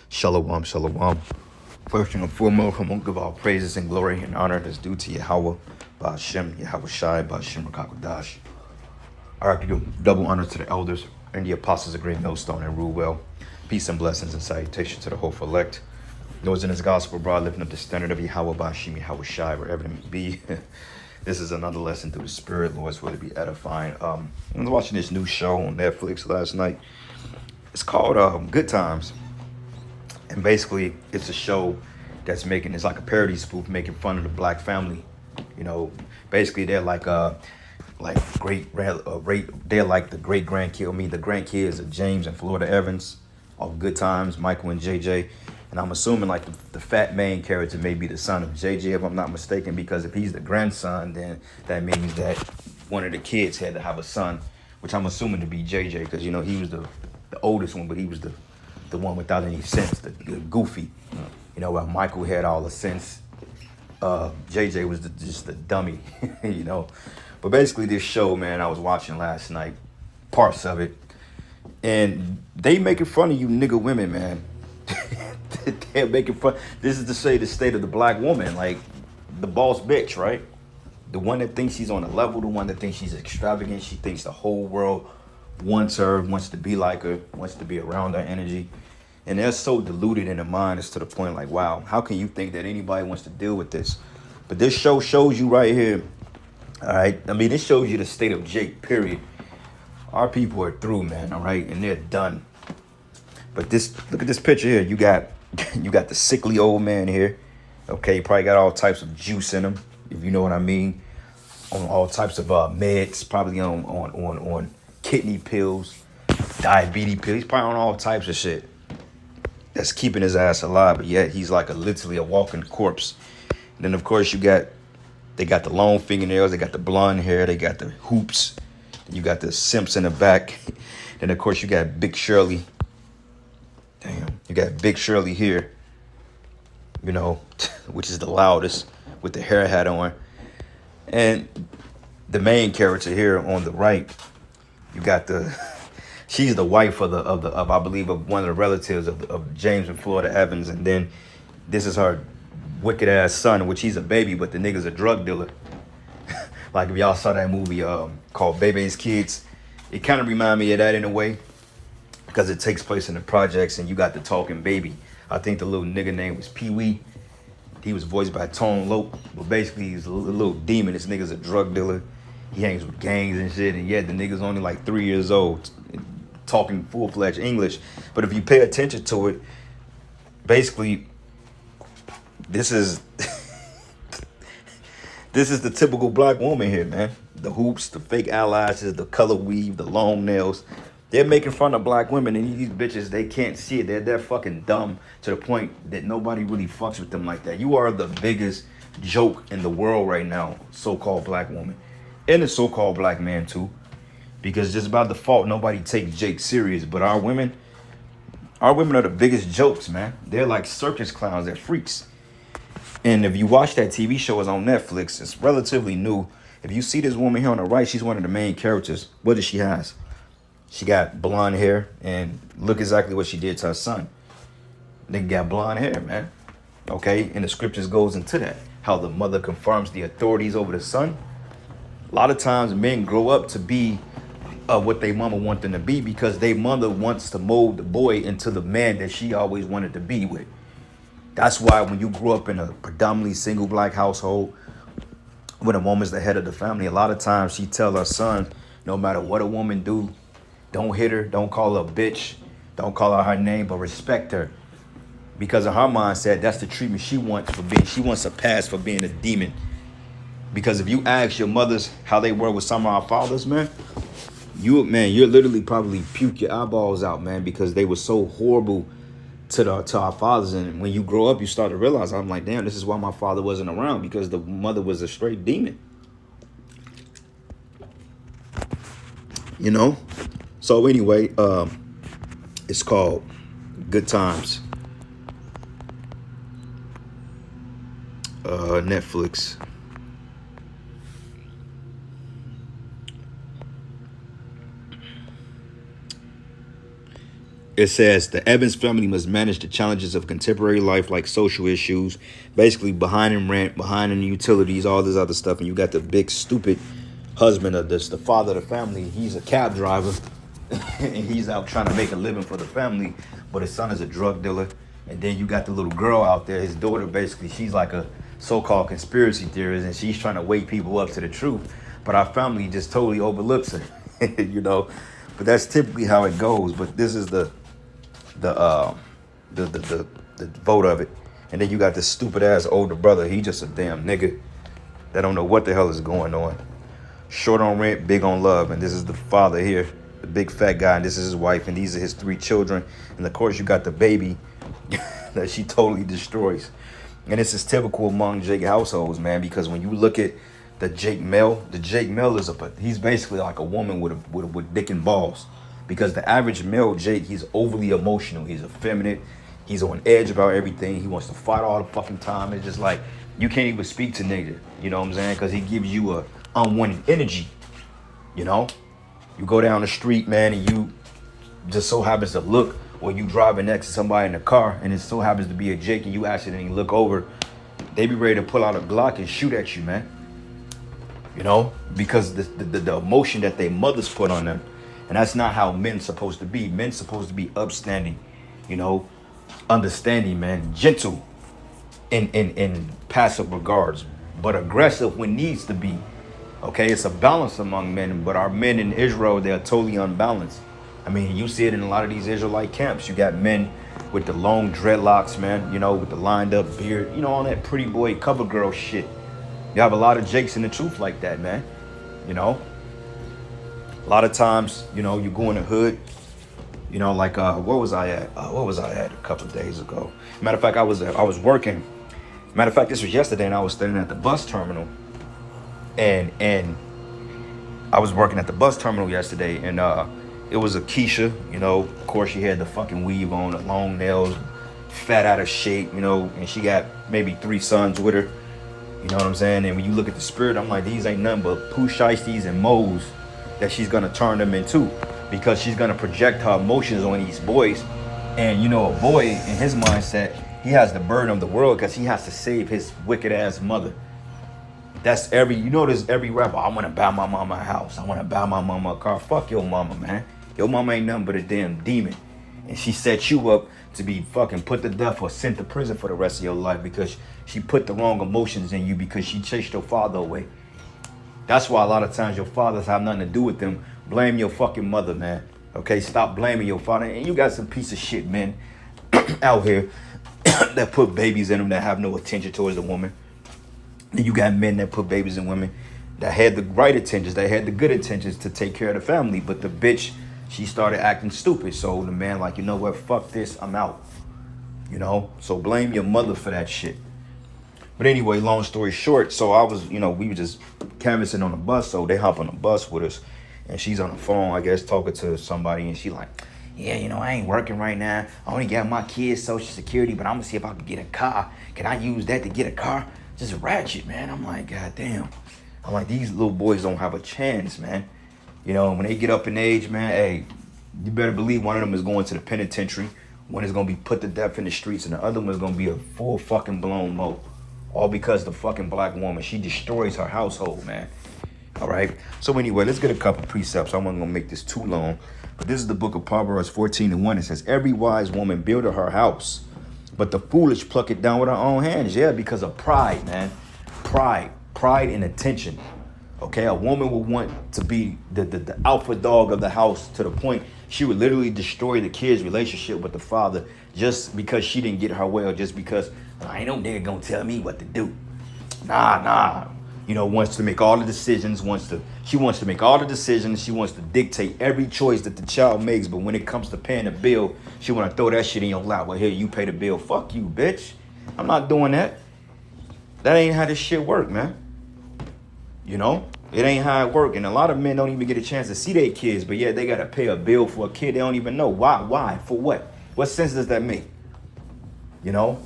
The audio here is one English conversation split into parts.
Shalom, shalom. First and foremost, I'm going to give all praises and glory and honor that's due to Yahweh, Ba'ashem, Yahweh Shai, Ba'ashem, Rakakwadash. All right, give double honor to the elders and the apostles of Great Millstone and rule well. Peace and blessings and salutation to the hopeful elect. Those in his gospel abroad, lifting up the standard of Yahweh, Ba'ashem, Yahweh Shai, wherever it may be. This is another lesson through the Spirit, Lord, for it to be edifying. I was watching this new show on Netflix last night. It's called Good Times. And basically, it's a show that's it's like a parody spoof making fun of the black family. You know, basically they're like they're like the great grandkid. The grandkids of James and Florida Evans of Good Times, Michael and JJ. And I'm assuming like the fat main character may be the son of JJ, if I'm not mistaken, because if he's the grandson, then that means that one of the kids had to have a son, which I'm assuming to be JJ, because you know he was the oldest one, but he was the one without any sense, the goofy. You know, while Michael had all the sense, JJ was just the dummy, you know. But basically this show, man, I was watching last night, parts of it, and they making fun of you nigga women, man. They're making fun. This is to say the state of the black woman, like the boss bitch, right? The one that thinks she's on a level, the one that thinks she's extravagant. She thinks the whole world wants her, wants to be like her, wants to be around her energy. And they're so deluded in the mind, it's to the point like, wow, how can you think that anybody wants to deal with this? But this show shows you right here, all right? I mean, it shows you the state of Jake, period. Our people are through, man, all right? And they're done. But look at this picture here. You got the sickly old man here. Okay, probably got all types of juice in him, if you know what I mean. On all types of meds, probably on kidney pills, diabetes pills. He's probably on all types of shit that's keeping his ass alive, but yet he's like literally a walking corpse. And then of course they got the long fingernails, they got the blonde hair, they got the hoops, you got the simps in the back. Then of course you got Big Shirley. Damn, you got Big Shirley here, you know, which is the loudest with the hair hat on. And the main character here on the right, you got she's the wife of I believe of one of the relatives of James and Florida Evans, and then this is her wicked ass son, which he's a baby, but the nigga's a drug dealer. Like if y'all saw that movie called Bebe's Kids, it kind of reminded me of that in a way, because it takes place in the projects and you got the talking baby. I think the little nigga name was Pee Wee. He was voiced by Tone Loc, but basically he's a little demon. This nigga's a drug dealer. He hangs with gangs and shit, and yet the nigga's only like 3 years old, talking full-fledged English. But if you pay attention to it, basically, this is this is the typical black woman here, man. The hoops, the fake eyelashes, the color weave, the long nails. They're making fun of black women, and these bitches, they can't see it. They're fucking dumb to the point that nobody really fucks with them like that. You are the biggest joke in the world right now, so-called black woman. And the so-called black man, too. Because just by default, nobody takes Jake serious. But our women are the biggest jokes, man. They're like circus clowns. They're freaks. And if you watch that TV show, it's on Netflix. It's relatively new. If you see this woman here on the right, she's one of the main characters. What does she has? She got blonde hair, and look exactly what she did to her son. They got blonde hair, man. Okay, and the scriptures goes into that. How the mother confirms the authorities over the son. A lot of times men grow up to be what their mama want them to be, because their mother wants to mold the boy into the man that she always wanted to be with. That's why when you grew up in a predominantly single black household, when a woman's the head of the family, a lot of times she tell her son, no matter what a woman do, don't hit her, don't call her a bitch, don't call her name, but respect her. Because in her mindset, that's the treatment she wants she wants a pass for being a demon. Because if you ask your mothers how they were with some of our fathers, man, you're literally probably puke your eyeballs out, man, because they were so horrible to our fathers. And when you grow up, you start to realize, I'm like, damn, this is why my father wasn't around, because the mother was a straight demon. You know? So anyway, it's called Good Times. Netflix. It says the Evans family must manage the challenges of contemporary life, like social issues, basically behind in rent, behind in utilities, all this other stuff. And you got the big stupid husband of this, the father of the family. He's a cab driver, and he's out trying to make a living for the family. But his son is a drug dealer. And then you got the little girl out there, his daughter. Basically, she's like a so-called conspiracy theorist, and she's trying to wake people up to the truth. But our family just totally overlooks her, you know. But that's typically how it goes. But this is the vote of it. And then you got this stupid ass older brother. He just a damn nigga that don't know what the hell is going on. Short on rent, big on love. And this is the father here, the big fat guy, and this is his wife, and these are his 3 children. And of course you got the baby that she totally destroys. And this is typical among Jake households, man, because when you look at the Jake Mel is he's basically like a woman with dick and balls. Because the average male Jake, he's overly emotional, he's effeminate, he's on edge about everything, he wants to fight all the fucking time. It's just like you can't even speak to nigga, you know what I'm saying? Because he gives you a unwanted energy, you know? You go down the street, man, and you just so happens to look, or you driving next to somebody in the car, and it so happens to be a Jake, and you accidentally look over, they be ready to pull out a Glock and shoot at you, man. You know, because the emotion that their mothers put on them. And that's not how men's supposed to be. Men's supposed to be upstanding, you know, understanding, man, gentle in passive regards, but aggressive when needs to be. Okay, it's a balance among men, but our men in Israel, they're totally unbalanced. I mean, you see it in a lot of these Israelite camps. You got men with the long dreadlocks, man, you know, with the lined up beard, you know, all that pretty boy cover girl shit. You have a lot of Jakes in the truth like that, man, you know. A lot of times, you know, you go in the hood, you know, like, where was I at? A couple of days ago? Matter of fact, I was working. Matter of fact, this was yesterday, and I was standing at the bus terminal. And I was working at the bus terminal yesterday, and it was a Keisha, you know. Of course, she had the fucking weave on, the long nails, fat out of shape, you know, and she got maybe 3 sons with her. You know what I'm saying? And when you look at the spirit, I'm like, these ain't nothing but poo shiesties and moles that she's gonna turn them into, because she's gonna project her emotions on these boys. And you know, a boy in his mindset, he has the burden of the world because he has to save his wicked ass mother. That's there's every rapper, I wanna buy my mama a house, I wanna buy my mama a car. Fuck your mama, man. Your mama ain't nothing but a damn demon. And she set you up to be fucking put to death or sent to prison for the rest of your life because she put the wrong emotions in you because she chased your father away. That's why a lot of times your fathers have nothing to do with them. Blame your fucking mother, man. Okay, stop blaming your father. And you got some piece of shit men out here that put babies in them that have no attention towards the woman. And you got men that put babies in women that had the right intentions, that had the good intentions to take care of the family. But the bitch, she started acting stupid. So the man like, you know what, fuck this, I'm out. You know, so blame your mother for that shit. But anyway, long story short, so I was, you know, we were just canvassing on the bus. So they hop on the bus with us, and she's on the phone, I guess, talking to somebody. And she like, yeah, you know, I ain't working right now. I only got my kids' Social Security, but I'm going to see if I can get a car. Can I use that to get a car? Just ratchet, man. I'm like, God damn. I'm like, these little boys don't have a chance, man. You know, when they get up in age, man, hey, you better believe one of them is going to the penitentiary. One is going to be put to death in the streets, and the other one is going to be a full fucking blown mo. All because the fucking black woman, she destroys her household, man. All right. So anyway, let's get a couple precepts. I'm not going to make this too long. But this is the book of Proverbs 14:1. It says, every wise woman buildeth her house, but the foolish pluck it down with her own hands. Yeah, because of pride, man. Pride and attention. Okay, a woman would want to be the alpha dog of the house to the point she would literally destroy the kid's relationship with the father just because she didn't get her way, or just because I ain't no nigga gonna tell me what to do. Nah. You know, wants to make all the decisions, she wants to make all the decisions, she wants to dictate every choice that the child makes, but when it comes to paying a bill, she wanna throw that shit in your lap. Well, here, you pay the bill. Fuck you, bitch. I'm not doing that. That ain't how this shit work, man. You know? It ain't how it work. And a lot of men don't even get a chance to see their kids, but yeah, they gotta pay a bill for a kid they don't even know. Why? For what? What sense does that make? You know?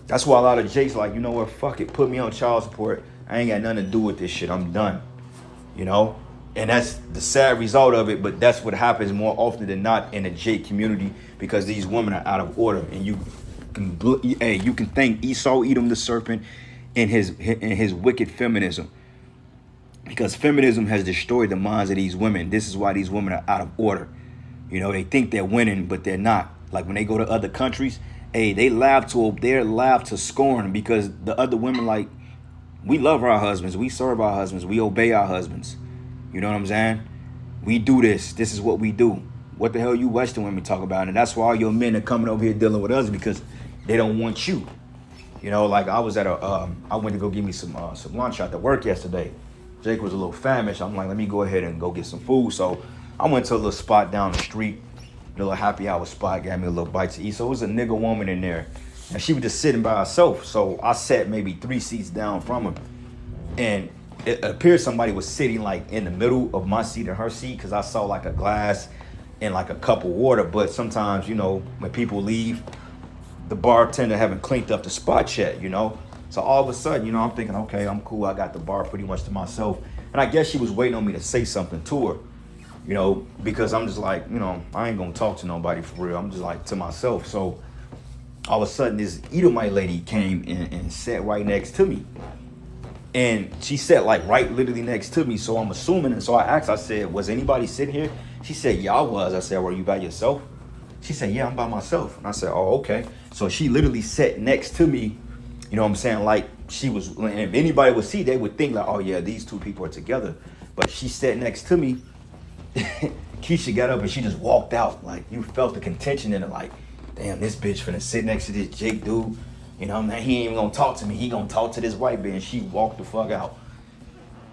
That's why a lot of Jakes like, you know what, fuck it, put me on child support. I ain't got nothing to do with this shit. I'm done. You know? And that's the sad result of it, but that's what happens more often than not in the Jake community because these women are out of order. And you can thank Esau, Edom the serpent, in his wicked feminism, because feminism has destroyed the minds of these women. This is why these women are out of order. You know, they think they're winning, but they're not. Like when they go to other countries, they're laughed to scorn because the other women, like, we love our husbands, we serve our husbands, we obey our husbands. You know what I'm saying? We do this. This is what we do. What the hell you Western women talk about? And that's why all your men are coming over here dealing with us, because they don't want you. You know, like I was at I went to go get me some lunch out to work yesterday. Jake was a little famished. I'm like, let me go ahead and go get some food. So I went to a little spot down the street, a little happy hour spot, got me a little bite to eat. So it was a nigga woman in there, and she was just sitting by herself. So I sat maybe 3 seats down from her, and it appeared somebody was sitting like in the middle of my seat and her seat, because I saw like a glass and like a cup of water. But sometimes, you know, when people leave, the bartender haven't cleaned up the spot yet, you know. So all of a sudden, you know, I'm thinking, okay, I'm cool. I got the bar pretty much to myself. And I guess she was waiting on me to say something to her, you know, because I'm just like, you know, I ain't gonna talk to nobody for real. I'm just like to myself. So all of a sudden, this Edomite lady came and sat right next to me. And she sat like right literally next to me. So I'm assuming, and so I asked, I said, was anybody sitting here? She said, yeah, I was. I said, were you by yourself? She said, yeah, I'm by myself. And I said, oh, okay. So she literally sat next to me, you know what I'm saying? Like she was, and if anybody would see, they would think like, oh yeah, these two people are together. But she sat next to me. Keisha got up and she just walked out. Like you felt the contention in it, like, damn, this bitch finna sit next to this Jake dude. You know, man, he ain't even gonna talk to me. He gonna talk to this white bitch. And she walked the fuck out.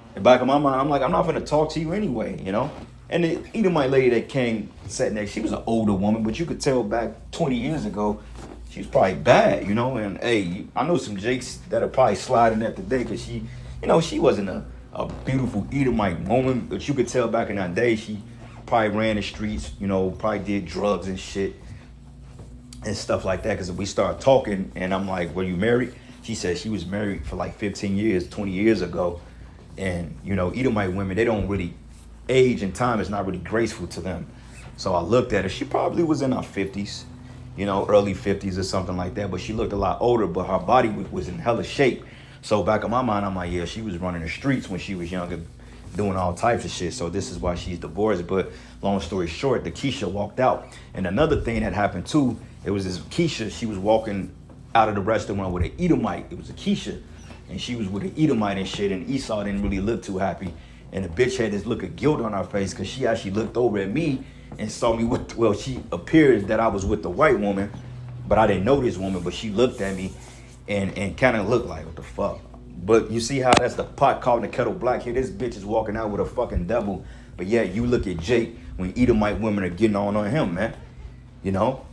In the back of my mind, I'm like, I'm not gonna talk to you anyway, you know? And the Edomite lady that came, sat next, she was an older woman, but you could tell back 20 years ago, she was probably bad, you know? And hey, I know some Jakes that are probably sliding at today, because she, you know, she wasn't a beautiful Edomite woman, but you could tell back in that day, she probably ran the streets, you know, probably did drugs and shit. And stuff like that, because we started talking and I'm like, were you married? She said she was married for like 15 years, 20 years ago. And, you know, Edomite women, they don't really, age and time is not really graceful to them. So I looked at her. She probably was in her 50s, you know, early 50s or something like that. But she looked a lot older, but her body was in hella shape. So back in my mind, I'm like, yeah, she was running the streets when she was younger, doing all types of shit. So this is why she's divorced. But long story short, the Keisha walked out. And another thing that happened too, it was this Keisha, she was walking out of the restaurant with an Edomite. It was a Keisha, and she was with an Edomite and shit, and Esau didn't really look too happy. And the bitch had this look of guilt on her face, because she actually looked over at me and saw me with, well, she appeared that I was with the white woman, but I didn't know this woman, but she looked at me and kind of looked like, what the fuck? But you see how that's the pot calling the kettle black here? This bitch is walking out with a fucking devil, but yeah, you look at Jake when Edomite women are getting on him, man, you know?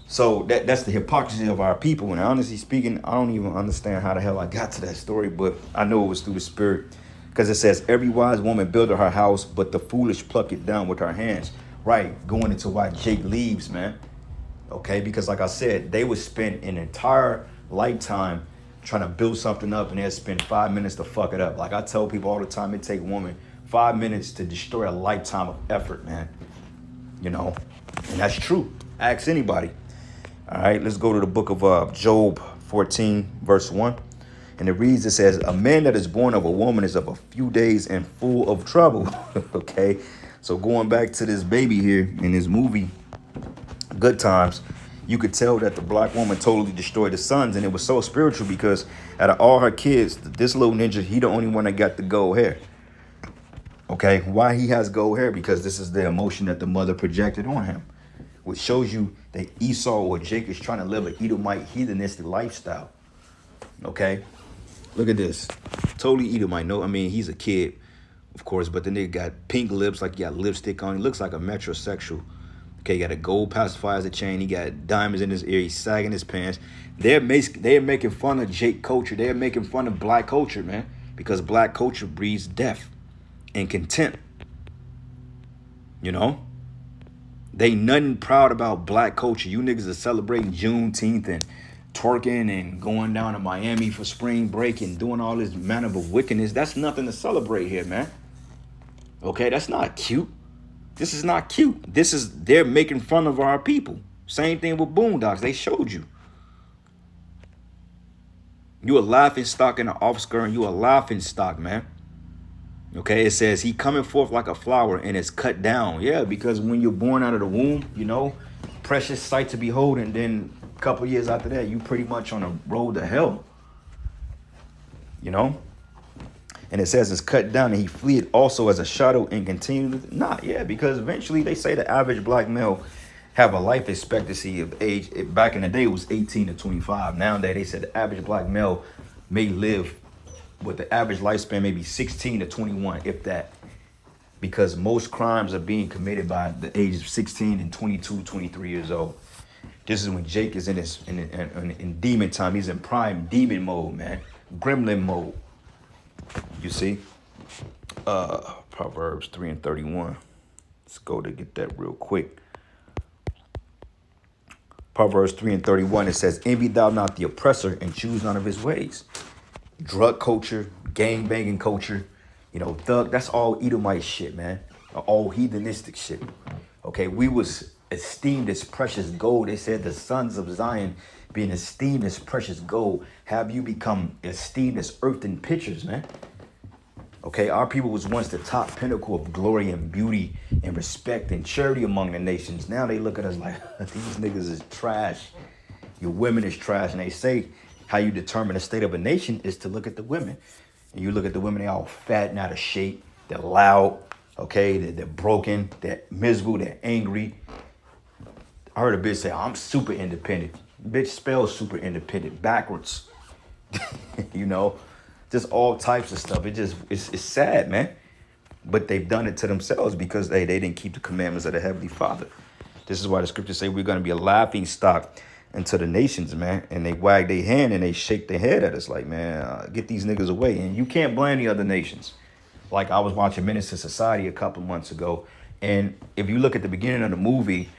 So that's the hypocrisy of our people. And honestly speaking, I don't even understand how the hell I got to that story, but I know it was through the spirit. Because it says, every wise woman buildeth her house, but the foolish pluck it down with her hands. Right, going into why Jake leaves, man. Okay, because like I said, they would spend an entire lifetime trying to build something up, and they'll spend 5 minutes to fuck it up. Like I tell people all the time, it take a woman 5 minutes to destroy a lifetime of effort, man. You know, and that's true. Ask anybody. All right, let's go to the book of Job 14, verse 1. And it reads, it says, a man that is born of a woman is of a few days and full of trouble. Okay, so going back to this baby here in this movie, Good Times, you could tell that the black woman totally destroyed the sons. And it was so spiritual because out of all her kids, this little ninja, he the only one that got the gold hair. Okay, why he has gold hair? Because this is the emotion that the mother projected on him, which shows you that Esau or Jake is trying to live an Edomite heathenistic lifestyle. Okay, look at this. Totally Edomite. No, I mean, he's a kid, of course, but the nigga got pink lips, like he got lipstick on. He looks like a metrosexual. Okay, he got a gold pacifier as a chain. He got diamonds in his ear. He's sagging his pants. They're making fun of Jake culture. They're making fun of black culture, man, because black culture breeds death and contempt. You know? They nothing proud about black culture. You niggas are celebrating Juneteenth and twerking and going down to Miami for spring break and doing all this manner of wickedness. That's nothing to celebrate here, man. Okay, that's not cute. This is not cute. They're making fun of our people. Same thing with Boondocks. They showed you. You a laughing stock in the offskirt, and you a laughing stock, man. Okay, it says he coming forth like a flower and it's cut down. Yeah, because when you're born out of the womb, precious sight to behold, and then a couple years after that, you pretty much on a road to hell. And it says it's cut down and he fleed also as a shadow and continued. Because eventually they say the average black male have a life expectancy of age. Back in the day, it was 18 to 25. Nowadays, they said the average black male may live with the average lifespan maybe 16 to 21, if that. Because most crimes are being committed by the age of 16 and 22, 23 years old. This is when Jake is in demon time. He's in prime demon mode, man. Gremlin mode. You see? Proverbs 3 and 31. Let's go to get that real quick. Proverbs 3 and 31, it says, envy thou not the oppressor and choose none of his ways. Drug culture, gang banging culture, thug, that's all Edomite shit, man. All heathenistic shit. Okay, we was esteemed as precious gold. They said the sons of Zion being esteemed as precious gold. Have you become esteemed as earthen pitchers, man? Okay, our people was once the top pinnacle of glory and beauty and respect and charity among the nations. Now they look at us like, these niggas is trash. Your women is trash. And they say how you determine the state of a nation is to look at the women. And you look at the women, they all fat and out of shape. They're loud, okay? They're broken, they're miserable, they're angry. I heard a bitch say, I'm super independent. Bitch spells super independent backwards. Just all types of stuff. It's sad, man. But they've done it to themselves because they didn't keep the commandments of the Heavenly Father. This is why the scriptures say we're going to be a laughing stock unto the nations, man. And they wag their hand and they shake their head at us like, man, get these niggas away. And you can't blame the other nations. Like I was watching Menace to Society a couple months ago. And if you look at the beginning of the movie,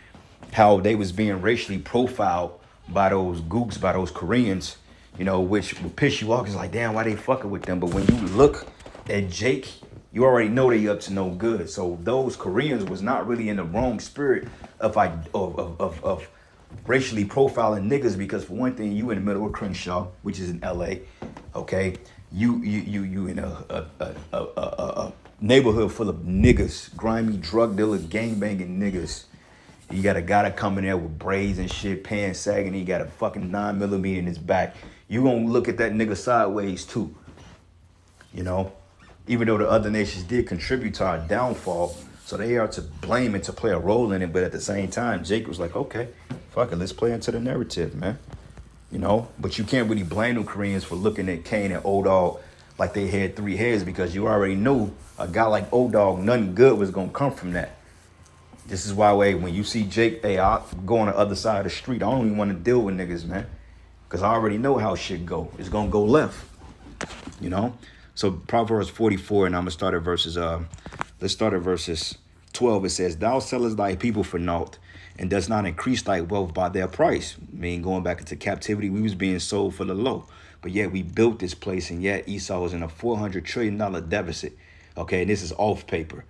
how they was being racially profiled by those gooks, by those Koreans, which will piss you off. It's like, damn, why they fucking with them? But when you look at Jake, you already know they up to no good. So those Koreans was not really in the wrong spirit of racially profiling niggas, because for one thing, you in the middle of Crenshaw, which is in LA, okay? You in a neighborhood full of niggas, grimy drug dealer, gang banging niggas. You got a guy that come in there with braids and shit, pants sagging, and he got a fucking 9mm in his back. You gonna look at that nigga sideways too. Even though the other nations did contribute to our downfall, so they are to blame and to play a role in it. But at the same time, Jake was like, okay, fuck it, let's play into the narrative, man. But you can't really blame them Koreans for looking at Kane and O-Dog like they had three heads, because you already knew a guy like O-Dog, nothing good was gonna come from that. This is why, when you see Jake, I go on the other side of the street. I don't even want to deal with niggas, man. Because I already know how shit go. It's going to go left. So Proverbs 44, and I'm going to start at let's start at verses 12. It says, thou sellest thy people for naught, and does not increase thy wealth by their price. Going back into captivity, we was being sold for the low. But yet we built this place, and yet Esau was in a $400 trillion deficit. Okay, and this is off paper.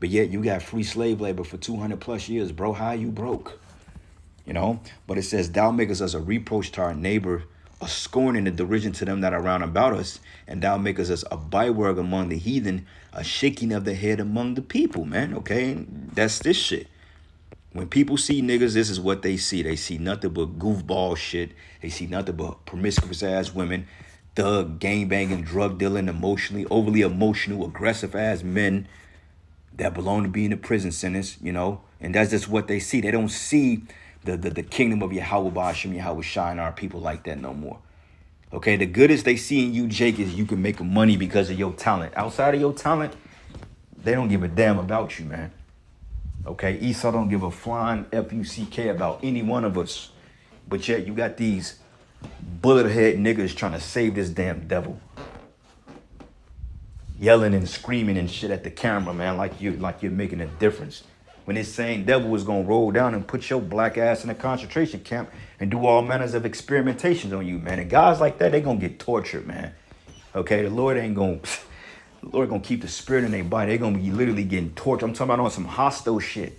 But yet you got free slave labor for 200 plus years, bro. How you broke? But it says, thou makest us a reproach to our neighbor, a scorn and a derision to them that are round about us. And thou makest us a byword among the heathen, a shaking of the head among the people, man. Okay, that's this shit. When people see niggas, this is what they see. They see nothing but goofball shit. They see nothing but promiscuous ass women, thug, gang banging, drug dealing, overly emotional, aggressive ass men that belong to be in the prison sentence, and that's just what they see. They don't see the kingdom of Yahweh Ba'ashem, Yahweh shine our people like that no more. Okay, the goodest they see in you, Jake, is you can make money because of your talent. Outside of your talent, they don't give a damn about you, man. Okay, Esau don't give a flying F-U-C-K about any one of us. But yet you got these bullet head niggas trying to save this damn devil. Yelling and screaming and shit at the camera, man, like you're making a difference. When this same devil is gonna roll down and put your black ass in a concentration camp and do all manners of experimentations on you, man. And guys like that, they gonna get tortured, man. Okay, the Lord ain't gonna The Lord gonna keep the spirit in their body. They're gonna be literally getting tortured. I'm talking about on some hostile shit.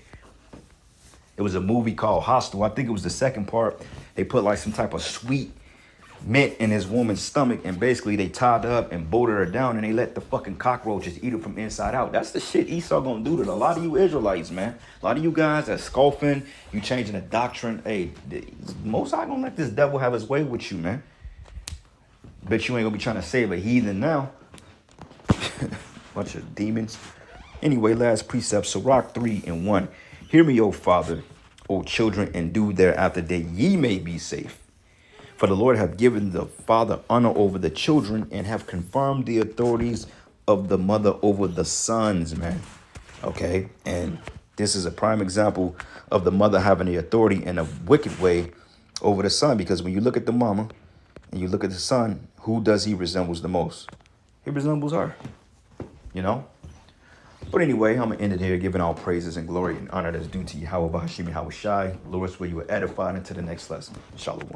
It was a movie called Hostel. I think it was the second part. They put like some type of sweet mint in his woman's stomach, and basically they tied her up and bolted her down, and they let the fucking cockroaches eat her from inside out. That's the shit Esau gonna do to a lot of you Israelites, man. A lot of you guys that scoffing, you changing the doctrine. Hey, most I gonna let this devil have his way with you, man. Bet you ain't gonna be trying to save a heathen now. Bunch of demons. Anyway, last precept, Sirach 3:1. Hear me, O Father, O children, and do thereafter that ye may be safe. For the Lord hath given the father honor over the children, and have confirmed the authorities of the mother over the sons, man. Okay, and this is a prime example of the mother having the authority in a wicked way over the son, because when you look at the mama and you look at the son, who does he resembles the most? He resembles her, you know? But anyway, I'm going to end it here, giving all praises and glory and honor that's due to Yahweh B'Hashim Yahweh Shai. Lord, where you were edified into the next lesson. Shalom.